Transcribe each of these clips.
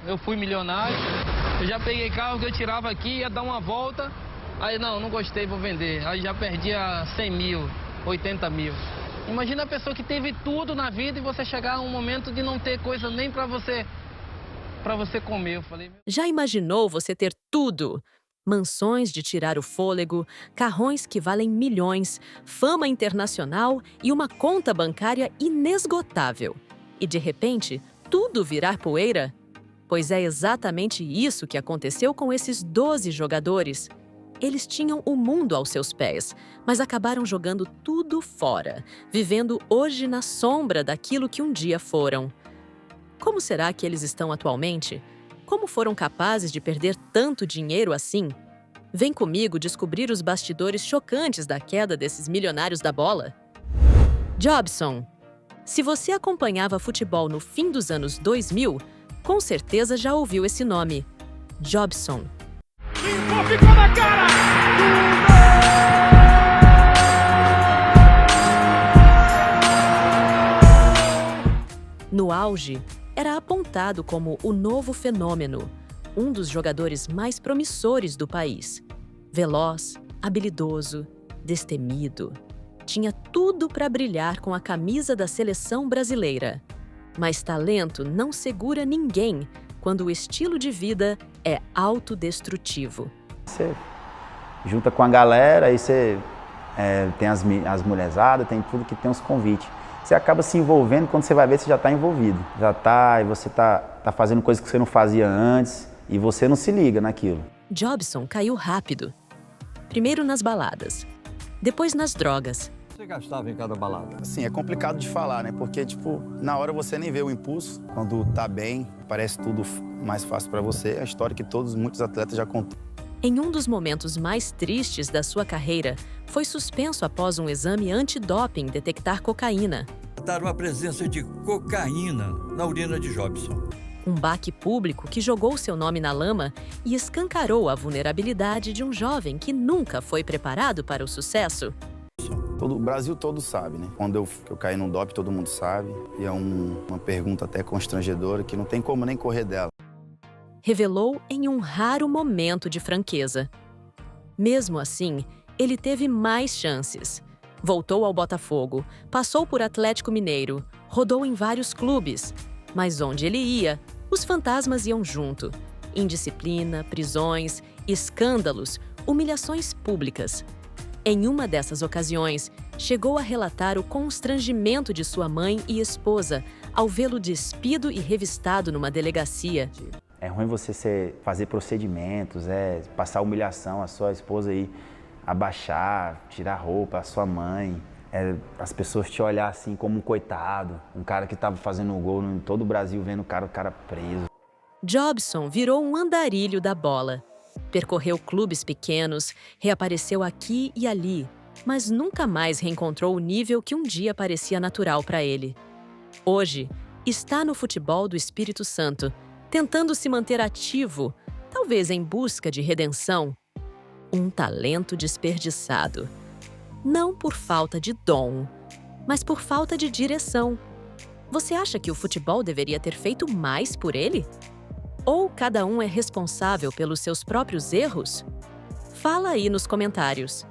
eu fui milionário. Eu já peguei carro que eu tirava aqui, ia dar uma volta. Aí não gostei, vou vender. Aí já perdia 100 mil, 80 mil. Imagina a pessoa que teve tudo na vida e você chegar a um momento de não ter coisa nem para você comer. Eu falei... Já imaginou você ter tudo? Mansões de tirar o fôlego, carrões que valem milhões, fama internacional e uma conta bancária inesgotável. E de repente, tudo virar poeira? Pois é exatamente isso que aconteceu com esses 12 jogadores. Eles tinham o mundo aos seus pés, mas acabaram jogando tudo fora, vivendo hoje na sombra daquilo que um dia foram. Como será que eles estão atualmente? Como foram capazes de perder tanto dinheiro assim? Vem comigo descobrir os bastidores chocantes da queda desses milionários da bola. Jobson. Se você acompanhava futebol no fim dos anos 2000, com certeza já ouviu esse nome. Jobson. Ficou na cara! No auge, era apontado como o novo fenômeno, um dos jogadores mais promissores do país. Veloz, habilidoso, destemido. Tinha tudo para brilhar com a camisa da seleção brasileira. Mas talento não segura ninguém quando o estilo de vida é autodestrutivo. Você junta com a galera, aí você tem as mulherzadas, tem tudo que tem os convites. Você acaba se envolvendo, quando você vai ver, você já está envolvido. E você tá fazendo coisas que você não fazia antes e você não se liga naquilo. Jobson caiu rápido. Primeiro nas baladas, depois nas drogas. Você gastava em cada balada? Assim, é complicado de falar, né? Porque, na hora você nem vê o impulso. Quando tá bem, parece tudo mais fácil para você. É a história que muitos atletas já contam. Em um dos momentos mais tristes da sua carreira, foi suspenso após um exame antidoping detectar cocaína. Notaram a presença de cocaína na urina de Jobson. Um baque público que jogou seu nome na lama e escancarou a vulnerabilidade de um jovem que nunca foi preparado para o sucesso. O Brasil todo sabe, né? Quando eu caí no doping, todo mundo sabe. E é uma pergunta até constrangedora que não tem como nem correr dela. Revelou em um raro momento de franqueza. Mesmo assim, ele teve mais chances. Voltou ao Botafogo, passou por Atlético Mineiro, rodou em vários clubes. Mas onde ele ia, os fantasmas iam junto. Indisciplina, prisões, escândalos, humilhações públicas. Em uma dessas ocasiões, chegou a relatar o constrangimento de sua mãe e esposa ao vê-lo despido e revistado numa delegacia. É ruim você fazer procedimentos, passar humilhação, a sua esposa aí abaixar, tirar roupa, a sua mãe. As pessoas te olhar assim como um coitado, um cara que estava fazendo um gol em todo o Brasil, vendo o cara preso. Jobson virou um andarilho da bola. Percorreu clubes pequenos, reapareceu aqui e ali, mas nunca mais reencontrou o nível que um dia parecia natural para ele. Hoje, está no futebol do Espírito Santo, tentando se manter ativo, talvez em busca de redenção. Um talento desperdiçado. Não por falta de dom, mas por falta de direção. Você acha que o futebol deveria ter feito mais por ele? Ou cada um é responsável pelos seus próprios erros? Fala aí nos comentários.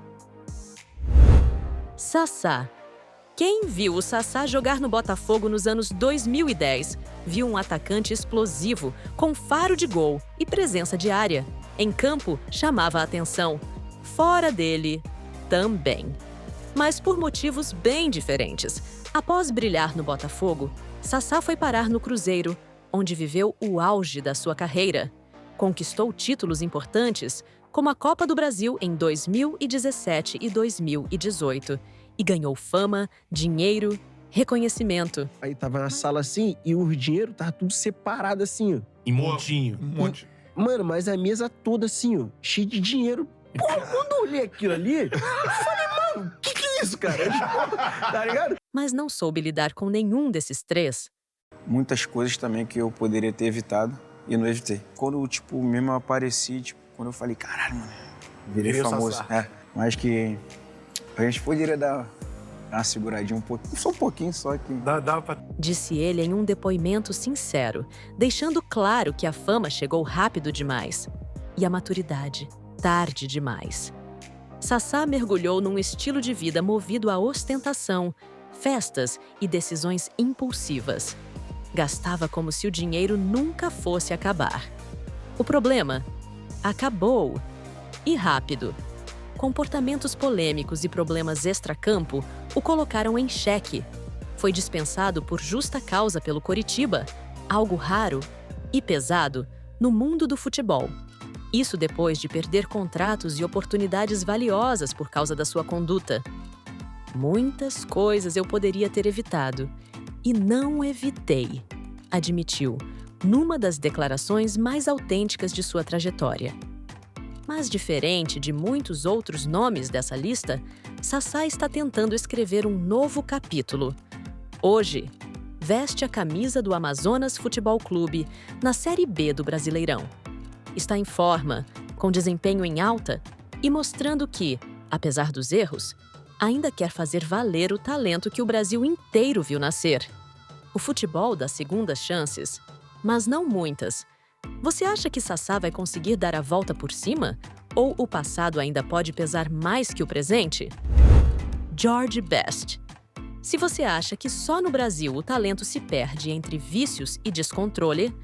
Sassá. Quem viu o Sassá jogar no Botafogo nos anos 2010, viu um atacante explosivo, com faro de gol e presença de área. Em campo, chamava a atenção. Fora dele, também. Mas por motivos bem diferentes. Após brilhar no Botafogo, Sassá foi parar no Cruzeiro, onde viveu o auge da sua carreira. Conquistou títulos importantes, como a Copa do Brasil em 2017 e 2018, e ganhou fama, dinheiro, reconhecimento. Aí tava na sala assim, e o dinheiro tava tudo separado assim, ó. Em montinho. Um monte. Mano, mas a mesa toda assim, ó, cheia de dinheiro. Porra, quando eu olhei aquilo ali, eu falei, mano, que é isso, cara? Tá ligado? Mas não soube lidar com nenhum desses três. Muitas coisas também que eu poderia ter evitado e não evitei. Quando, mesmo eu apareci, quando eu falei, caralho, mano, virei famoso. Mas que a gente poderia dar uma seguradinha um pouquinho, só um pouquinho só aqui. Dá pra... Disse ele em um depoimento sincero, deixando claro que a fama chegou rápido demais e a maturidade tarde demais. Sassá mergulhou num estilo de vida movido à ostentação, festas e decisões impulsivas. Gastava como se o dinheiro nunca fosse acabar. O problema? Acabou. E rápido. Comportamentos polêmicos e problemas extracampo o colocaram em xeque. Foi dispensado por justa causa pelo Coritiba, algo raro e pesado no mundo do futebol. Isso depois de perder contratos e oportunidades valiosas por causa da sua conduta. Muitas coisas eu poderia ter evitado e não evitei, admitiu, numa das declarações mais autênticas de sua trajetória. Mas diferente de muitos outros nomes dessa lista, Sassá está tentando escrever um novo capítulo. Hoje, veste a camisa do Amazonas Futebol Clube na Série B do Brasileirão. Está em forma, com desempenho em alta e mostrando que, apesar dos erros, ainda quer fazer valer o talento que o Brasil inteiro viu nascer. O futebol dá segundas chances, mas não muitas. Você acha que Sassá vai conseguir dar a volta por cima? Ou o passado ainda pode pesar mais que o presente? George Best. Se você acha que só no Brasil o talento se perde entre vícios e descontrole,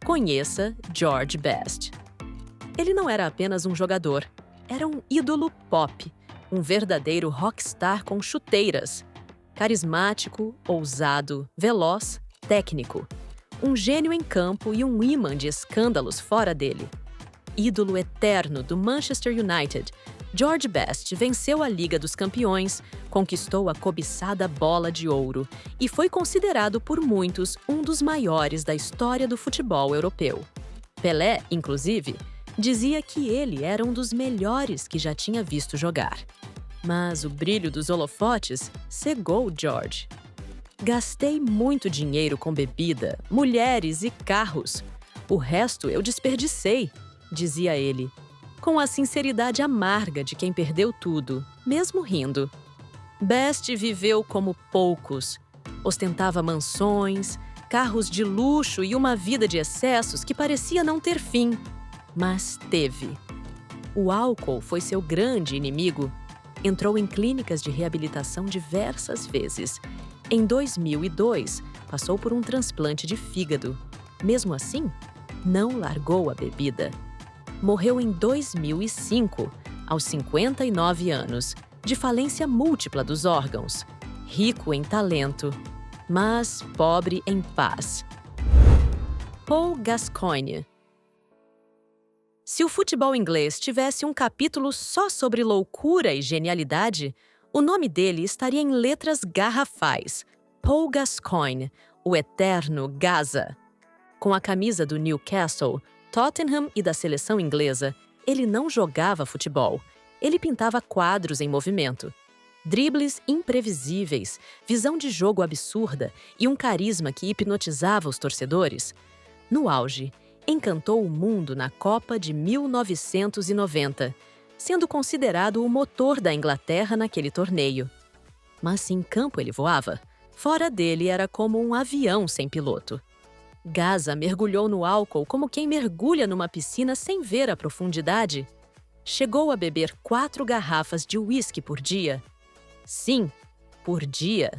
conheça George Best. Ele não era apenas um jogador, era um ídolo pop, um verdadeiro rockstar com chuteiras. Carismático, ousado, veloz, técnico. Um gênio em campo e um imã de escândalos fora dele. Ídolo eterno do Manchester United, George Best venceu a Liga dos Campeões, conquistou a cobiçada Bola de Ouro e foi considerado por muitos um dos maiores da história do futebol europeu. Pelé, inclusive, dizia que ele era um dos melhores que já tinha visto jogar. Mas o brilho dos holofotes cegou George. Gastei muito dinheiro com bebida, mulheres e carros. O resto eu desperdicei, dizia ele, com a sinceridade amarga de quem perdeu tudo, mesmo rindo. Best viveu como poucos. Ostentava mansões, carros de luxo e uma vida de excessos que parecia não ter fim. Mas teve. O álcool foi seu grande inimigo. Entrou em clínicas de reabilitação diversas vezes. Em 2002, passou por um transplante de fígado. Mesmo assim, não largou a bebida. Morreu em 2005, aos 59 anos, de falência múltipla dos órgãos. Rico em talento, mas pobre em paz. Paul Gascoigne. Se o futebol inglês tivesse um capítulo só sobre loucura e genialidade, o nome dele estaria em letras garrafais. Paul Gascoigne, o eterno Gaza. Com a camisa do Newcastle, Tottenham e da seleção inglesa, ele não jogava futebol. Ele pintava quadros em movimento. Dribles imprevisíveis, visão de jogo absurda e um carisma que hipnotizava os torcedores. No auge, encantou o mundo na Copa de 1990, sendo considerado o motor da Inglaterra naquele torneio. Mas se em campo ele voava, fora dele era como um avião sem piloto. Gaza mergulhou no álcool como quem mergulha numa piscina sem ver a profundidade. Chegou a beber 4 garrafas de uísque por dia. Sim, por dia.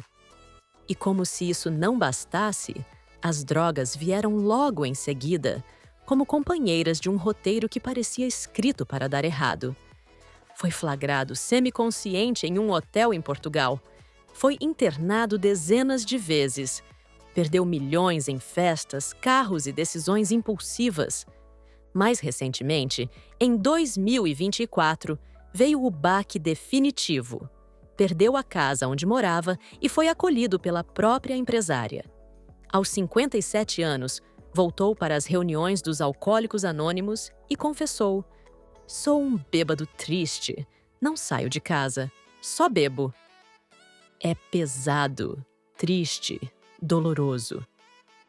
E como se isso não bastasse, as drogas vieram logo em seguida, como companheiras de um roteiro que parecia escrito para dar errado. Foi flagrado semiconsciente em um hotel em Portugal. Foi internado dezenas de vezes. Perdeu milhões em festas, carros e decisões impulsivas. Mais recentemente, em 2024, veio o baque definitivo. Perdeu a casa onde morava e foi acolhido pela própria empresária. Aos 57 anos, voltou para as reuniões dos Alcoólicos Anônimos e confessou: "Sou um bêbado triste. Não saio de casa. Só bebo." É pesado, triste, doloroso.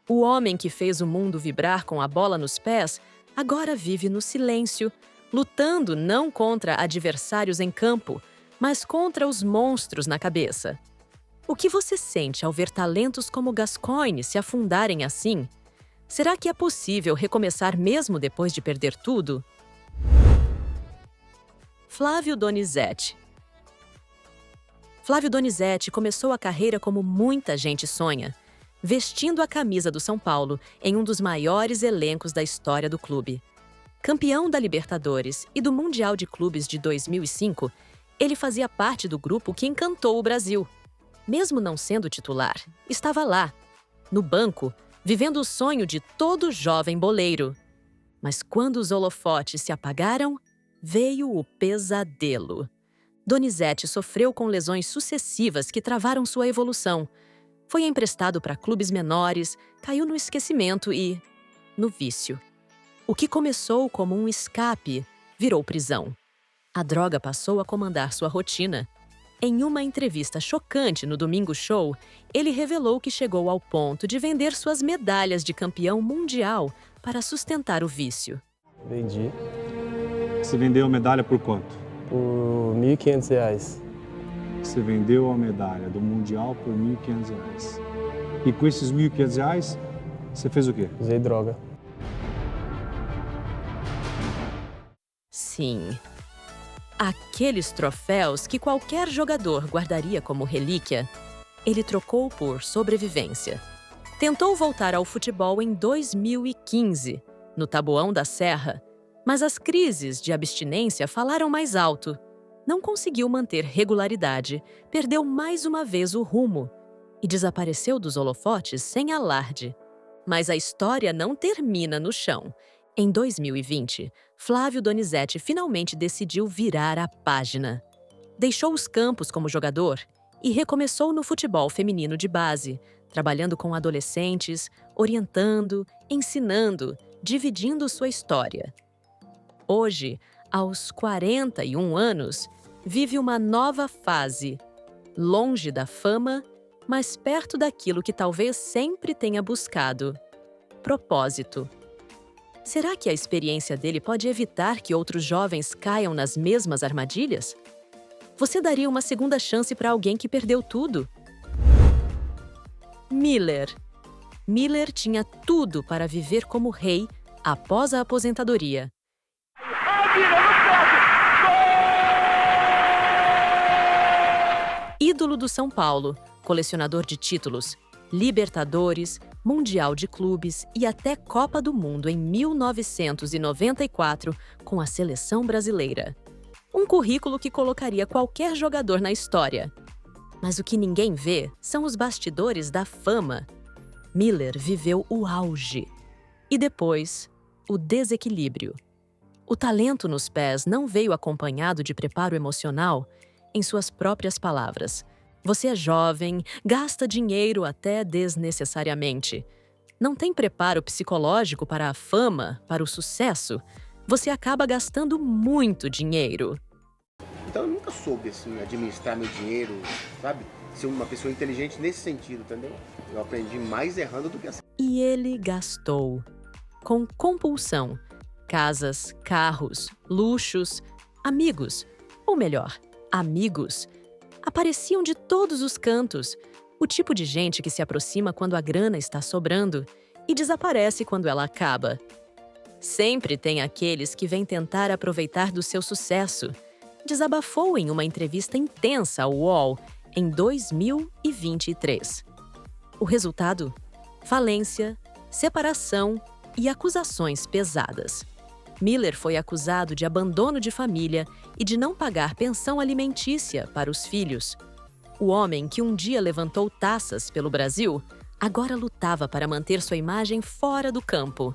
O homem que fez o mundo vibrar com a bola nos pés agora vive no silêncio, lutando não contra adversários em campo, mas contra os monstros na cabeça. O que você sente ao ver talentos como Gascoigne se afundarem assim? Será que é possível recomeçar mesmo depois de perder tudo? Flávio Donizete. Flávio Donizete começou a carreira como muita gente sonha, vestindo a camisa do São Paulo em um dos maiores elencos da história do clube. Campeão da Libertadores e do Mundial de Clubes de 2005, ele fazia parte do grupo que encantou o Brasil. Mesmo não sendo titular, estava lá, no banco, vivendo o sonho de todo jovem boleiro. Mas quando os holofotes se apagaram, veio o pesadelo. Donizete sofreu com lesões sucessivas que travaram sua evolução. Foi emprestado para clubes menores, caiu no esquecimento e no vício. O que começou como um escape virou prisão. A droga passou a comandar sua rotina. Em uma entrevista chocante no Domingo Show, ele revelou que chegou ao ponto de vender suas medalhas de campeão mundial para sustentar o vício. Vendi Você vendeu a medalha por quanto? por R$ 1.500. Você vendeu a medalha do Mundial por R$ 1.500. E com esses R$ 1.500, você fez o quê? Usei droga. Sim. Aqueles troféus que qualquer jogador guardaria como relíquia, ele trocou por sobrevivência. Tentou voltar ao futebol em 2015, no Taboão da Serra, mas as crises de abstinência falaram mais alto. Não conseguiu manter regularidade, perdeu mais uma vez o rumo e desapareceu dos holofotes sem alarde. Mas a história não termina no chão. Em 2020, Flávio Donizete finalmente decidiu virar a página. Deixou os campos como jogador e recomeçou no futebol feminino de base, trabalhando com adolescentes, orientando, ensinando, dividindo sua história. Hoje, aos 41 anos, vive uma nova fase, longe da fama, mas perto daquilo que talvez sempre tenha buscado: propósito. Será que a experiência dele pode evitar que outros jovens caiam nas mesmas armadilhas? Você daria uma segunda chance para alguém que perdeu tudo? Miller. Miller tinha tudo para viver como rei após a aposentadoria. Ídolo do São Paulo, colecionador de títulos, Libertadores, Mundial de Clubes e até Copa do Mundo em 1994 com a seleção brasileira. Um currículo que colocaria qualquer jogador na história. Mas o que ninguém vê são os bastidores da fama. Miller viveu o auge e depois o desequilíbrio. O talento nos pés não veio acompanhado de preparo emocional. Em suas próprias palavras: você é jovem, gasta dinheiro até desnecessariamente. Não tem preparo psicológico para a fama, para o sucesso. Você acaba gastando muito dinheiro. Então eu nunca soube, assim, administrar meu dinheiro, sabe? Ser uma pessoa inteligente nesse sentido, entendeu? Eu aprendi mais errando do que assim. E ele gastou. Com compulsão. Casas, carros, luxos, amigos. Ou melhor, amigos. Apareciam de todos os cantos. O tipo de gente que se aproxima quando a grana está sobrando e desaparece quando ela acaba. Sempre tem aqueles que vêm tentar aproveitar do seu sucesso. Desabafou em uma entrevista intensa ao UOL em 2023. O resultado? Falência, separação e acusações pesadas. Miller foi acusado de abandono de família e de não pagar pensão alimentícia para os filhos. O homem que um dia levantou taças pelo Brasil, agora lutava para manter sua imagem fora do campo.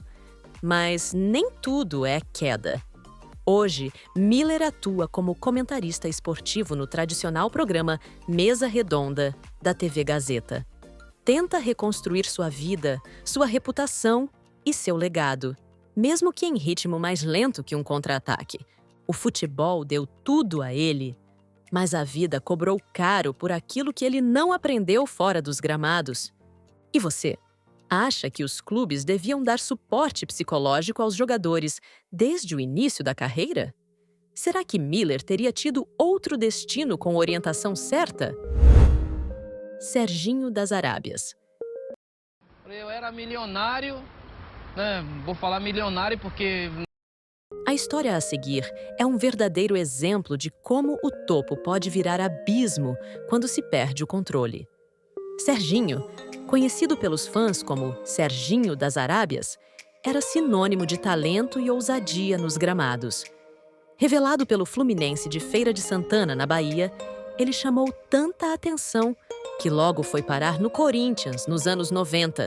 Mas nem tudo é queda. Hoje, Miller atua como comentarista esportivo no tradicional programa Mesa Redonda, da TV Gazeta. Tenta reconstruir sua vida, sua reputação e seu legado, mesmo que em ritmo mais lento que um contra-ataque. O futebol deu tudo a ele, mas a vida cobrou caro por aquilo que ele não aprendeu fora dos gramados. E você? Acha que os clubes deviam dar suporte psicológico aos jogadores desde o início da carreira? Será que Miller teria tido outro destino com orientação certa? Serginho das Arábias. Eu era milionário, né? Vou falar milionário porque... A história a seguir é um verdadeiro exemplo de como o topo pode virar abismo quando se perde o controle. Serginho, conhecido pelos fãs como Serginho das Arábias, era sinônimo de talento e ousadia nos gramados. Revelado pelo Fluminense de Feira de Santana, na Bahia, ele chamou tanta atenção que logo foi parar no Corinthians nos anos 90,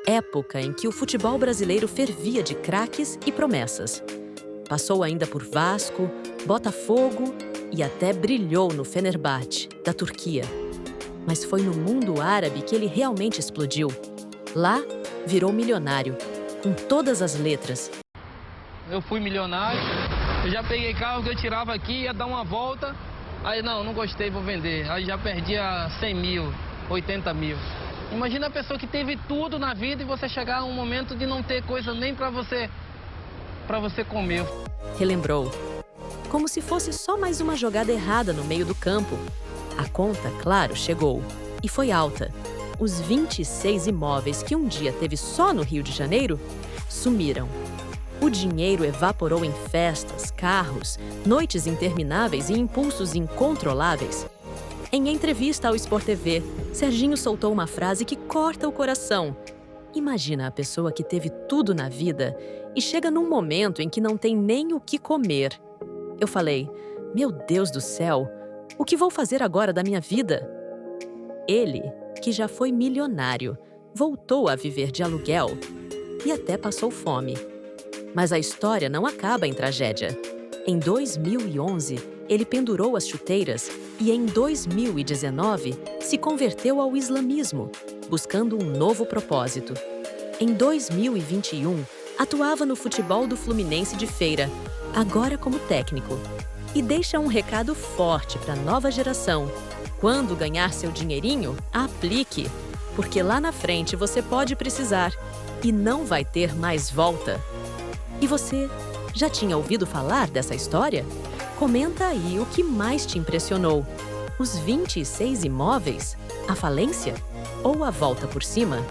época em que o futebol brasileiro fervia de craques e promessas. Passou ainda por Vasco, Botafogo e até brilhou no Fenerbahçe, da Turquia. Mas foi no mundo árabe que ele realmente explodiu. Lá, virou milionário, com todas as letras. Eu fui milionário, eu já peguei carro que eu tirava aqui, ia dar uma volta, aí não gostei, vou vender. Aí já perdia 100 mil, 80 mil. Imagina a pessoa que teve tudo na vida e você chegar a um momento de não ter coisa nem para você comer. Relembrou. Como se fosse só mais uma jogada errada no meio do campo. A conta, claro, chegou. E foi alta. Os 26 imóveis que um dia teve só no Rio de Janeiro sumiram. O dinheiro evaporou em festas, carros, noites intermináveis e impulsos incontroláveis. Em entrevista ao Sport TV, Serginho soltou uma frase que corta o coração. Imagina a pessoa que teve tudo na vida e chega num momento em que não tem nem o que comer. Eu falei, meu Deus do céu, o que vou fazer agora da minha vida? Ele, que já foi milionário, voltou a viver de aluguel e até passou fome. Mas a história não acaba em tragédia. Em 2011, ele pendurou as chuteiras e em 2019 se converteu ao islamismo, buscando um novo propósito. Em 2021, atuava no futebol do Fluminense de Feira, agora como técnico. E deixa um recado forte para a nova geração. Quando ganhar seu dinheirinho, aplique, porque lá na frente você pode precisar e não vai ter mais volta. E você, já tinha ouvido falar dessa história? Comenta aí o que mais te impressionou. Os 26 imóveis? A falência? Ou a volta por cima?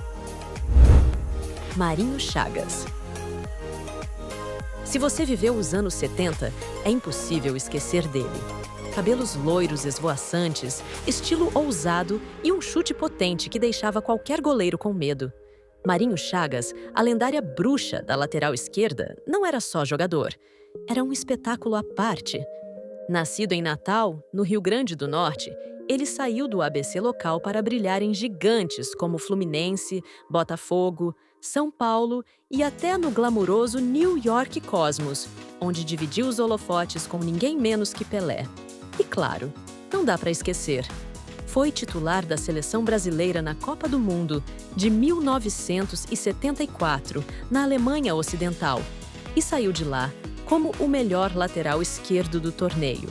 Marinho Chagas. Se você viveu os anos 70, é impossível esquecer dele. Cabelos loiros esvoaçantes, estilo ousado e um chute potente que deixava qualquer goleiro com medo. Marinho Chagas, a lendária bruxa da lateral esquerda, não era só jogador. Era um espetáculo à parte. Nascido em Natal, no Rio Grande do Norte, ele saiu do ABC local para brilhar em gigantes como Fluminense, Botafogo, São Paulo e até no glamuroso New York Cosmos, onde dividiu os holofotes com ninguém menos que Pelé. E claro, não dá para esquecer. Foi titular da seleção brasileira na Copa do Mundo de 1974, na Alemanha Ocidental, e saiu de lá como o melhor lateral esquerdo do torneio.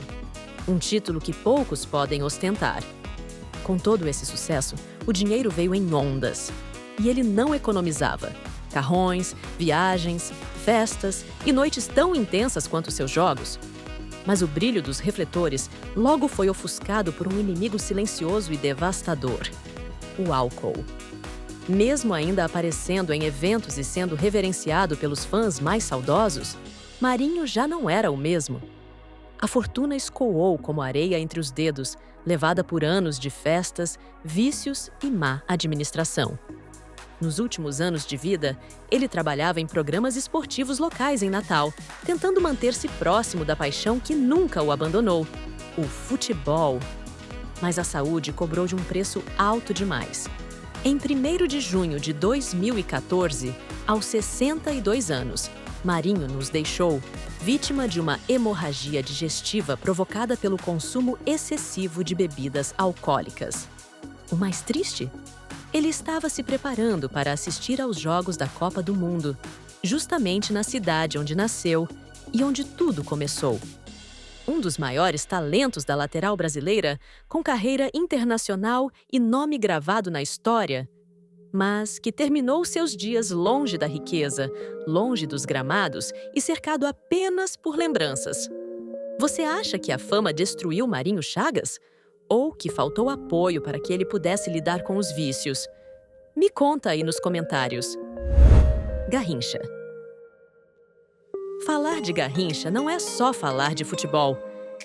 Um título que poucos podem ostentar. Com todo esse sucesso, o dinheiro veio em ondas. E ele não economizava. Carrões, viagens, festas e noites tão intensas quanto seus jogos. Mas o brilho dos refletores logo foi ofuscado por um inimigo silencioso e devastador: o álcool. Mesmo ainda aparecendo em eventos e sendo reverenciado pelos fãs mais saudosos, Marinho já não era o mesmo. A fortuna escoou como areia entre os dedos, levada por anos de festas, vícios e má administração. Nos últimos anos de vida, ele trabalhava em programas esportivos locais em Natal, tentando manter-se próximo da paixão que nunca o abandonou: o futebol. Mas a saúde cobrou de um preço alto demais. Em 1º de junho de 2014, aos 62 anos, Marinho nos deixou, vítima de uma hemorragia digestiva provocada pelo consumo excessivo de bebidas alcoólicas. O mais triste? Ele estava se preparando para assistir aos Jogos da Copa do Mundo, justamente na cidade onde nasceu e onde tudo começou. Um dos maiores talentos da lateral brasileira, com carreira internacional e nome gravado na história, mas que terminou seus dias longe da riqueza, longe dos gramados e cercado apenas por lembranças. Você acha que a fama destruiu Marinho Chagas? ou que faltou apoio para que ele pudesse lidar com os vícios? Me conta aí nos comentários. Garrincha. Falar de Garrincha não é só falar de futebol.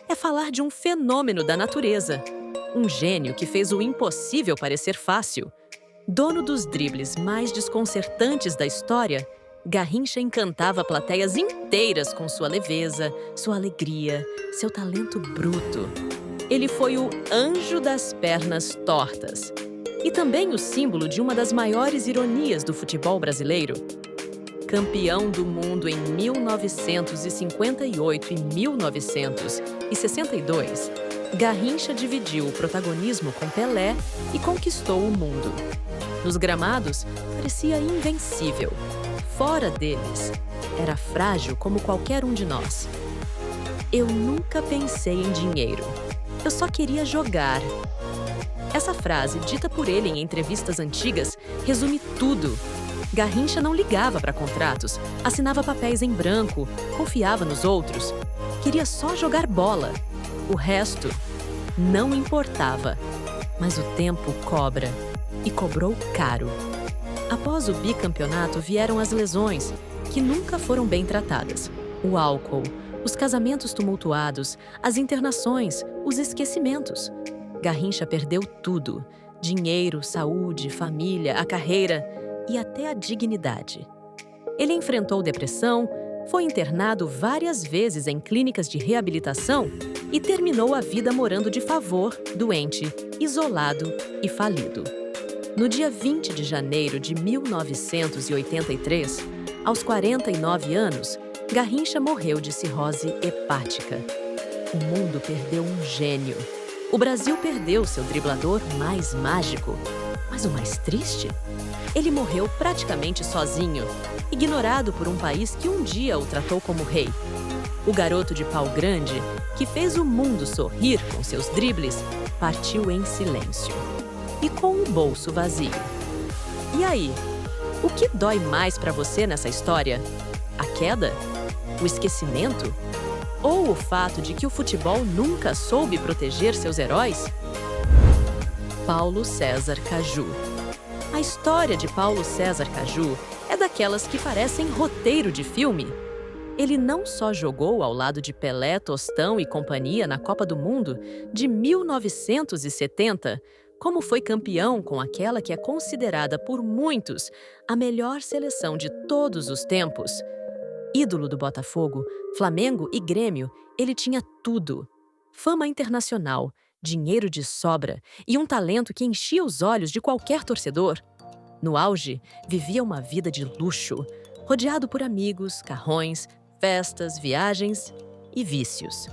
É falar de um fenômeno da natureza. Um gênio que fez o impossível parecer fácil. Dono dos dribles mais desconcertantes da história, Garrincha encantava plateias inteiras com sua leveza, sua alegria, seu talento bruto. Ele foi o anjo das pernas tortas. E também o símbolo de uma das maiores ironias do futebol brasileiro. Campeão do mundo em 1958 e 1962, Garrincha dividiu o protagonismo com Pelé e conquistou o mundo. Nos gramados, parecia invencível. Fora deles, era frágil como qualquer um de nós. Eu nunca pensei em dinheiro. Eu só queria jogar. Essa frase, dita por ele em entrevistas antigas, resume tudo. Garrincha não ligava para contratos, assinava papéis em branco, confiava nos outros. Queria só jogar bola. O resto não importava. Mas o tempo cobra. E cobrou caro. Após o bicampeonato vieram as lesões, que nunca foram bem tratadas. O álcool, os casamentos tumultuados, as internações, os esquecimentos. Garrincha perdeu tudo: dinheiro, saúde, família, a carreira e até a dignidade. Ele enfrentou depressão, foi internado várias vezes em clínicas de reabilitação e terminou a vida morando de favor, doente, isolado e falido. No dia 20 de janeiro de 1983, aos 49 anos, Garrincha morreu de cirrose hepática. O mundo perdeu um gênio. O Brasil perdeu seu driblador mais mágico. Mas o mais triste? Ele morreu praticamente sozinho, ignorado por um país que um dia o tratou como rei. O garoto de pau grande, que fez o mundo sorrir com seus dribles, partiu em silêncio. E com o bolso vazio. E aí? O que dói mais pra você nessa história? A queda? O esquecimento? Ou o fato de que o futebol nunca soube proteger seus heróis? Paulo César Caju. A história de Paulo César Caju é daquelas que parecem roteiro de filme. Ele não só jogou ao lado de Pelé, Tostão e companhia na Copa do Mundo de 1970, como foi campeão com aquela que é considerada por muitos a melhor seleção de todos os tempos. Ídolo do Botafogo, Flamengo e Grêmio, ele tinha tudo. Fama internacional, dinheiro de sobra e um talento que enchia os olhos de qualquer torcedor. No auge, vivia uma vida de luxo, rodeado por amigos, carrões, festas, viagens e vícios.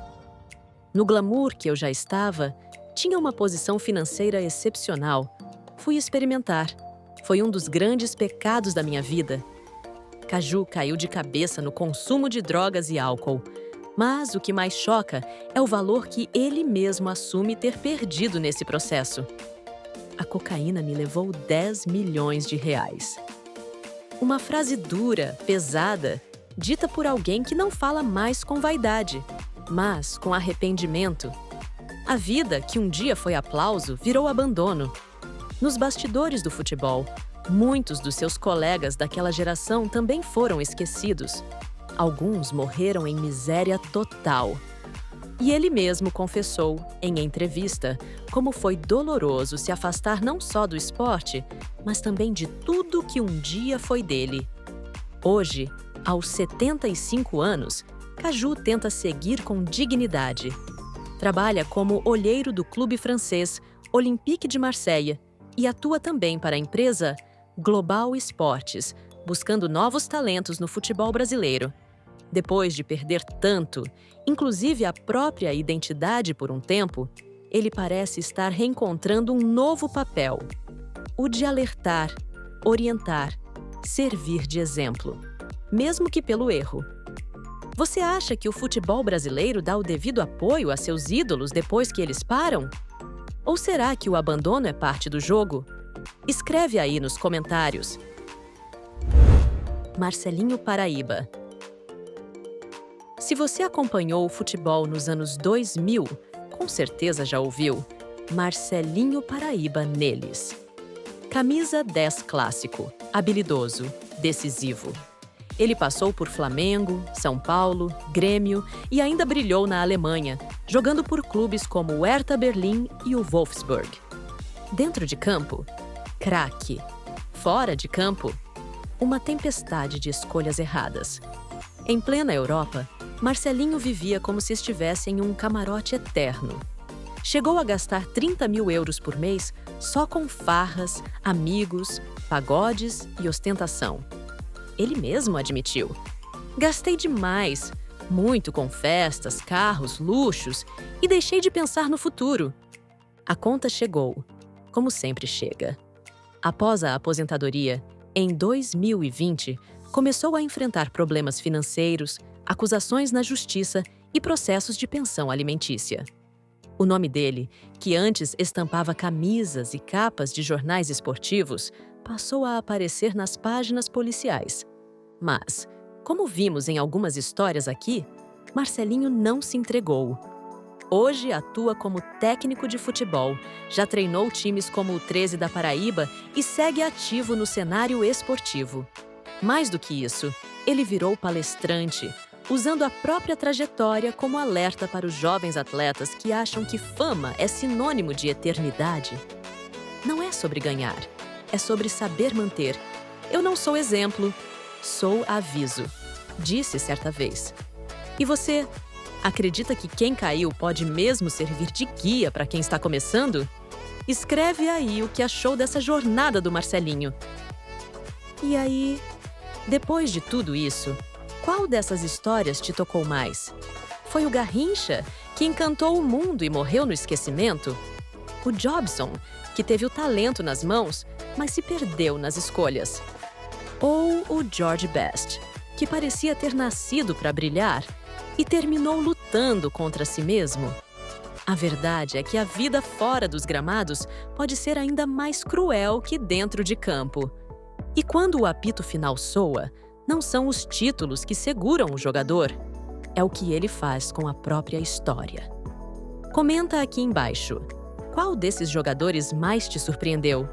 No glamour que eu já estava, tinha uma posição financeira excepcional. Fui experimentar. Foi um dos grandes pecados da minha vida. Caju caiu de cabeça no consumo de drogas e álcool. Mas o que mais choca é o valor que ele mesmo assume ter perdido nesse processo. A cocaína me levou 10 milhões de reais. Uma frase dura, pesada, dita por alguém que não fala mais com vaidade, mas com arrependimento. A vida, que um dia foi aplauso, virou abandono. Nos bastidores do futebol, muitos dos seus colegas daquela geração também foram esquecidos. Alguns morreram em miséria total. E ele mesmo confessou, em entrevista, como foi doloroso se afastar não só do esporte, mas também de tudo que um dia foi dele. Hoje, aos 75 anos, Caju tenta seguir com dignidade. Trabalha como olheiro do clube francês Olympique de Marseille e atua também para a empresa Global Esportes, buscando novos talentos no futebol brasileiro. Depois de perder tanto, inclusive a própria identidade por um tempo, ele parece estar reencontrando um novo papel: o de alertar, orientar, servir de exemplo, mesmo que pelo erro. Você acha que o futebol brasileiro dá o devido apoio a seus ídolos depois que eles param? Ou será que o abandono é parte do jogo? Escreve aí nos comentários. Marcelinho Paraíba. Se você acompanhou o futebol nos anos 2000, com certeza já ouviu: Marcelinho Paraíba neles. Camisa 10 clássico, habilidoso, decisivo. Ele passou por Flamengo, São Paulo, Grêmio e ainda brilhou na Alemanha, jogando por clubes como o Hertha Berlim e o Wolfsburg. Dentro de campo, craque. Fora de campo, uma tempestade de escolhas erradas. Em plena Europa, Marcelinho vivia como se estivesse em um camarote eterno. Chegou a gastar 30 mil euros por mês só com farras, amigos, pagodes e ostentação. Ele mesmo admitiu. Gastei demais, muito com festas, carros, luxos e deixei de pensar no futuro. A conta chegou, como sempre chega. Após a aposentadoria, em 2020, começou a enfrentar problemas financeiros, acusações na justiça e processos de pensão alimentícia. O nome dele, que antes estampava camisas e capas de jornais esportivos, passou a aparecer nas páginas policiais. Mas, como vimos em algumas histórias aqui, Marcelinho não se entregou. Hoje atua como técnico de futebol, já treinou times como o 13 da Paraíba e segue ativo no cenário esportivo. Mais do que isso, ele virou palestrante, usando a própria trajetória como alerta para os jovens atletas que acham que fama é sinônimo de eternidade. Não é sobre ganhar, é sobre saber manter. Eu não sou exemplo, sou aviso, disse certa vez. E você, acredita que quem caiu pode mesmo servir de guia para quem está começando? Escreve aí o que achou dessa jornada do Marcelinho. E aí, depois de tudo isso, qual dessas histórias te tocou mais? Foi o Garrincha, que encantou o mundo e morreu no esquecimento? O Jobson, que teve o talento nas mãos, mas se perdeu nas escolhas? Ou o George Best, que parecia ter nascido para brilhar e terminou lutando contra si mesmo? A verdade é que a vida fora dos gramados pode ser ainda mais cruel que dentro de campo. E quando o apito final soa, não são os títulos que seguram o jogador, é o que ele faz com a própria história. Comenta aqui embaixo, qual desses jogadores mais te surpreendeu?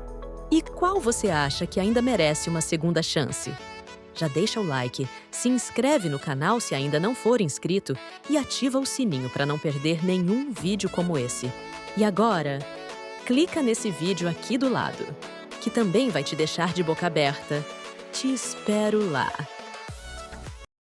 E qual você acha que ainda merece uma segunda chance? Já deixa o like, se inscreve no canal se ainda não for inscrito e ativa o sininho para não perder nenhum vídeo como esse. E agora, clica nesse vídeo aqui do lado, que também vai te deixar de boca aberta. Te espero lá!